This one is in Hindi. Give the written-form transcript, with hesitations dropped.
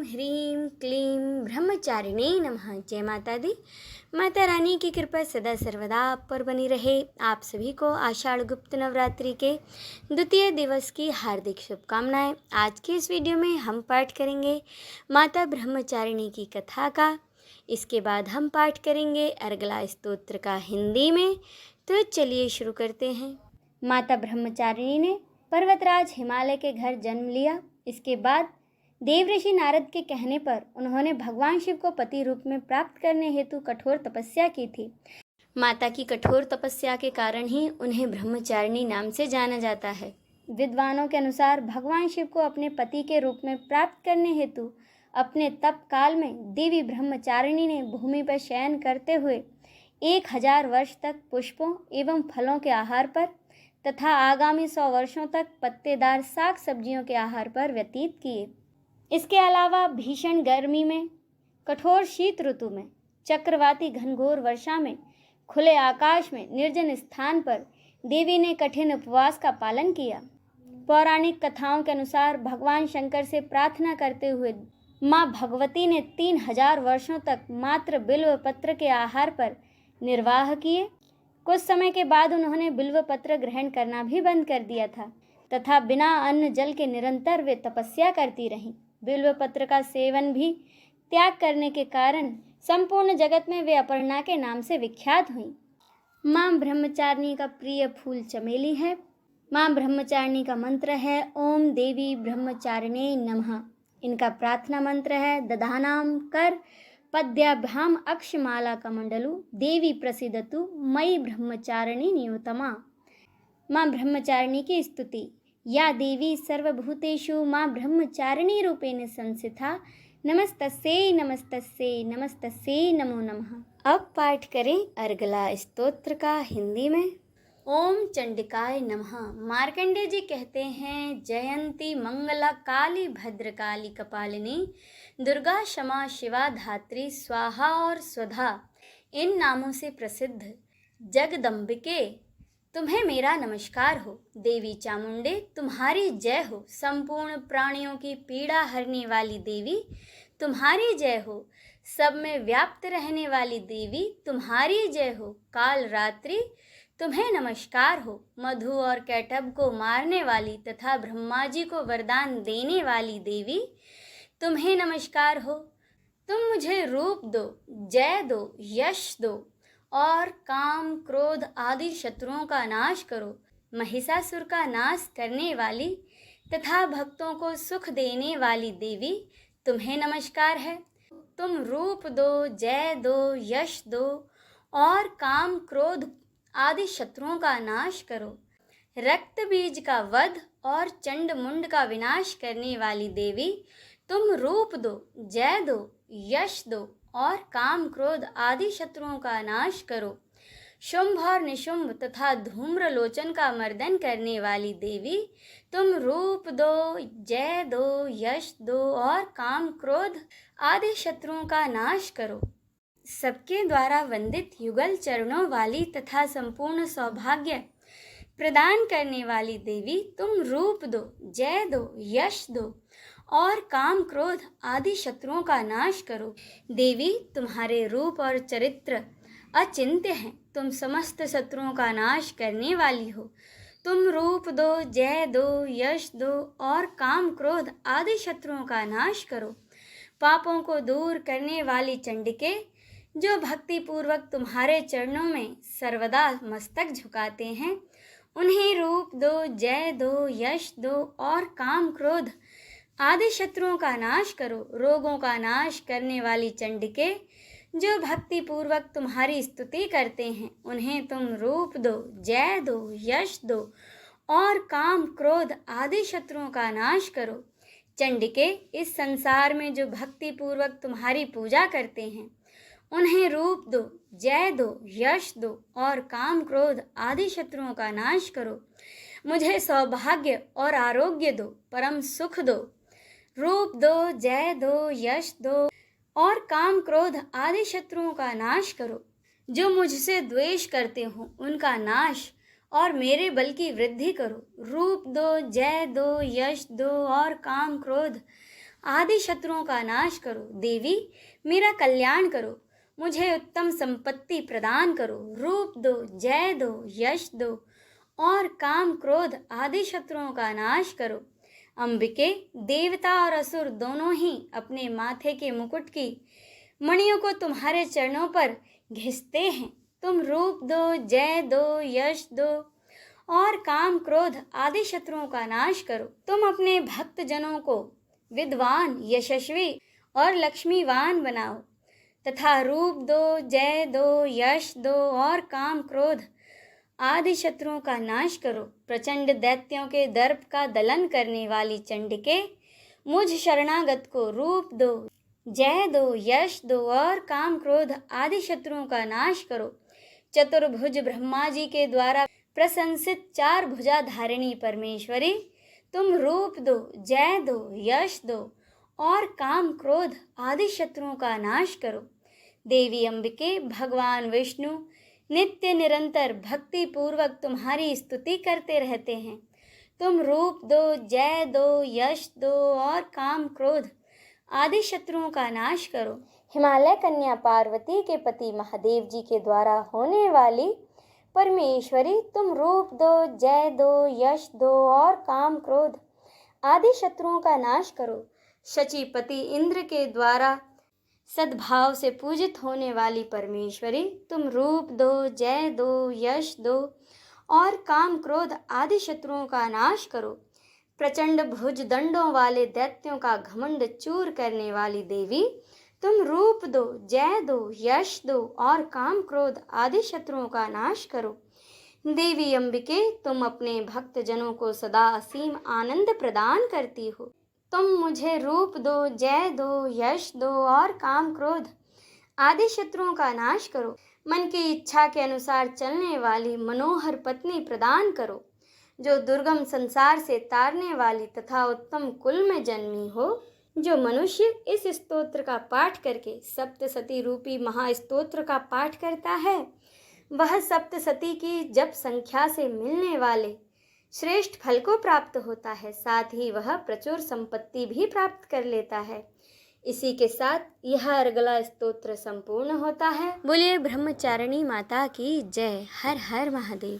ह्रीं क्लीं ब्रह्मचारिणे नमः। जय माता दी। माता रानी की कृपा सदा सर्वदा आप पर बनी रहे। आप सभी को आषाढ़ गुप्त नवरात्रि के द्वितीय दिवस की हार्दिक शुभकामनाएं। आज के इस वीडियो में हम पाठ करेंगे माता ब्रह्मचारिणी की कथा का। इसके बाद हम पाठ करेंगे अर्गला स्तोत्र का हिंदी में। तो चलिए शुरू करते हैं। माता ब्रह्मचारिणी ने पर्वतराज हिमालय के घर जन्म लिया। इसके बाद देवऋषि नारद के कहने पर उन्होंने भगवान शिव को पति रूप में प्राप्त करने हेतु कठोर तपस्या की थी। माता की कठोर तपस्या के कारण ही उन्हें ब्रह्मचारिणी नाम से जाना जाता है। विद्वानों के अनुसार भगवान शिव को अपने पति के रूप में प्राप्त करने हेतु अपने तप काल में देवी ब्रह्मचारिणी ने भूमि पर शयन करते हुए 1000 वर्ष तक पुष्पों एवं फलों के आहार पर तथा आगामी 100 वर्षों तक पत्तेदार साग सब्जियों के आहार पर व्यतीत किए। इसके अलावा भीषण गर्मी में, कठोर शीत ऋतु में, चक्रवाती घनघोर वर्षा में, खुले आकाश में, निर्जन स्थान पर देवी ने कठिन उपवास का पालन किया। पौराणिक कथाओं के अनुसार भगवान शंकर से प्रार्थना करते हुए माँ भगवती ने 3000 वर्षों तक मात्र बिल्व पत्र के आहार पर निर्वाह किए। कुछ समय के बाद उन्होंने बिल्व पत्र ग्रहण करना भी बंद कर दिया था तथा बिना अन्न जल के निरंतर वे तपस्या करती रहीं। बिल्व पत्र का सेवन भी त्याग करने के कारण संपूर्ण जगत में वे अपर्णा के नाम से विख्यात हुईं। माँ ब्रह्मचारिणी का प्रिय फूल चमेली है। माँ ब्रह्मचारिणी का मंत्र है ओम देवी ब्रह्मचारिणे नमः। इनका प्रार्थना मंत्र है दधानाम कर पद्याभ्याम अक्षमाला कमंडलु देवी प्रसिद्धतु मयि ब्रह्मचारिणी नियोतमा। माँ ब्रह्मचारिणी की स्तुति। या देवी सर्वभूतेषु माँ ब्रह्मचारिणी रूपेण संस्थिता नमस्तस्यै नमस्तस्यै नमस्तस्यै नमो नमः। अब पाठ करें अर्गला स्तोत्र का हिंदी में। ओम चंडिकाय नमः। मार्कंडेय जी कहते हैं जयंती मंगला काली भद्रकाली कपालिनी दुर्गा क्षमा शिवा धात्री स्वाहा और स्वधा इन नामों से प्रसिद्ध जगदम्बिके तुम्हें मेरा नमस्कार हो। देवी चामुंडे तुम्हारी जय हो। संपूर्ण प्राणियों की पीड़ा हरने वाली देवी तुम्हारी जय हो। सब में व्याप्त रहने वाली देवी तुम्हारी जय हो। काल रात्रि तुम्हें नमस्कार हो। मधु और कैटभ को मारने वाली तथा ब्रह्मा जी को वरदान देने वाली देवी तुम्हें नमस्कार हो। तुम मुझे रूप दो, जय दो, यश दो और काम क्रोध आदि शत्रुओं का नाश करो। महिषासुर का नाश करने वाली तथा भक्तों को सुख देने वाली देवी तुम्हें नमस्कार है। तुम रूप दो, जय दो, यश दो और काम क्रोध आदि शत्रुओं का नाश करो। रक्त बीज का वध और चंड मुंड का विनाश करने वाली देवी तुम रूप दो, जय दो, यश दो और काम क्रोध आदि शत्रुओं का नाश करो। शुंभ और निशुंभ तथा धूम्रलोचन का मर्दन करने वाली देवी तुम रूप दो, जय दो, यश दो और काम क्रोध आदि शत्रुओं का नाश करो। सबके द्वारा वंदित युगल चरणों वाली तथा संपूर्ण सौभाग्य प्रदान करने वाली देवी तुम रूप दो, जय दो, यश दो और काम क्रोध आदि शत्रुओं का नाश करो। देवी तुम्हारे रूप और चरित्र अचिंत्य हैं। तुम समस्त शत्रुओं का नाश करने वाली हो। तुम रूप दो, जय दो, यश दो और काम क्रोध आदि शत्रुओं का नाश करो। पापों को दूर करने वाली चंडिके जो भक्ति पूर्वक तुम्हारे चरणों में सर्वदा मस्तक झुकाते हैं उन्हें रूप दो, जय दो, यश दो और काम क्रोध आदि शत्रुओं का नाश करो। रोगों का नाश करने वाली चंडिके जो भक्ति पूर्वक तुम्हारी स्तुति करते हैं उन्हें तुम रूप दो, जय दो, यश दो और काम क्रोध आदि शत्रुओं का नाश करो। चंडिके इस संसार में जो भक्ति पूर्वक तुम्हारी पूजा करते हैं उन्हें रूप दो, जय दो, यश दो और काम क्रोध आदि शत्रुओं का नाश करो। मुझे सौभाग्य और आरोग्य दो, परम सुख दो। रूप दो, जय दो, यश दो और काम क्रोध आदि शत्रुओं का नाश करो। जो मुझसे द्वेष करते हो उनका नाश और मेरे बल की वृद्धि करो। रूप दो, जय दो, यश दो और काम क्रोध आदि शत्रुओं का नाश करो। देवी मेरा कल्याण करो, मुझे उत्तम संपत्ति प्रदान करो। रूप दो, जय दो, यश दो और काम क्रोध आदि शत्रुओं का नाश करो। अंबिके, देवता और असुर दोनों ही अपने माथे के मुकुट की मणियों को तुम्हारे चरणों पर घिसते हैं। तुम रूप दो, जय दो, यश दो और काम क्रोध आदि शत्रुओं का नाश करो। तुम अपने भक्त जनों को विद्वान, यशस्वी और लक्ष्मीवान बनाओ तथा रूप दो, जय दो, यश दो और काम क्रोध आदि शत्रुओं का नाश करो। प्रचंड दैत्यों के दर्प का दलन करने वाली चंडिके, मुझ शरणागत को रूप दो, जय दो, यश दो और काम क्रोध आदि शत्रुओं का नाश करो। चतुर्भुज ब्रह्मा जी के द्वारा प्रशंसित चार भुजा धारिणी परमेश्वरी, तुम रूप दो, जय दो, यश दो और काम क्रोध आदि शत्रुओं का नाश करो। देवी अंबिके, भगवान विष्णु नित्य निरंतर भक्ति पूर्वक तुम्हारी स्तुति करते रहते हैं। तुम रूप दो, जय दो, यश दो और काम क्रोध आदि शत्रुओं का नाश करो। हिमालय कन्या पार्वती के पति महादेव जी के द्वारा होने वाली परमेश्वरी, तुम रूप दो, जय दो, यश दो और काम क्रोध आदि शत्रुओं का नाश करो। शचीपति इंद्र के द्वारा सद्भाव से पूजित होने वाली परमेश्वरी, तुम रूप दो, जय दो, यश दो और काम क्रोध आदि शत्रुओं का नाश करो। प्रचंड भुज दंडों वाले दैत्यों का घमंड चूर करने वाली देवी, तुम रूप दो, जय दो, यश दो और काम क्रोध आदि शत्रुओं का नाश करो। देवी अंबिके, तुम अपने भक्त जनों को सदा असीम आनंद प्रदान करती हो। तुम मुझे रूप दो, जय दो, यश दो और काम क्रोध आदि शत्रुओं का नाश करो। मन की इच्छा के अनुसार चलने वाली मनोहर पत्नी प्रदान करो, जो दुर्गम संसार से तारने वाली तथा उत्तम कुल में जन्मी हो। जो मनुष्य इस स्तोत्र का पाठ करके सप्तसती रूपी महास्तोत्र का पाठ करता है, वह सप्तसती की जप संख्या से मिलने वाले श्रेष्ठ फल को प्राप्त होता है। साथ ही वह प्रचुर संपत्ति भी प्राप्त कर लेता है। इसी के साथ यह अर्गला स्तोत्र संपूर्ण होता है। बोलिए ब्रह्मचारिणी माता की जय। हर हर महादेव।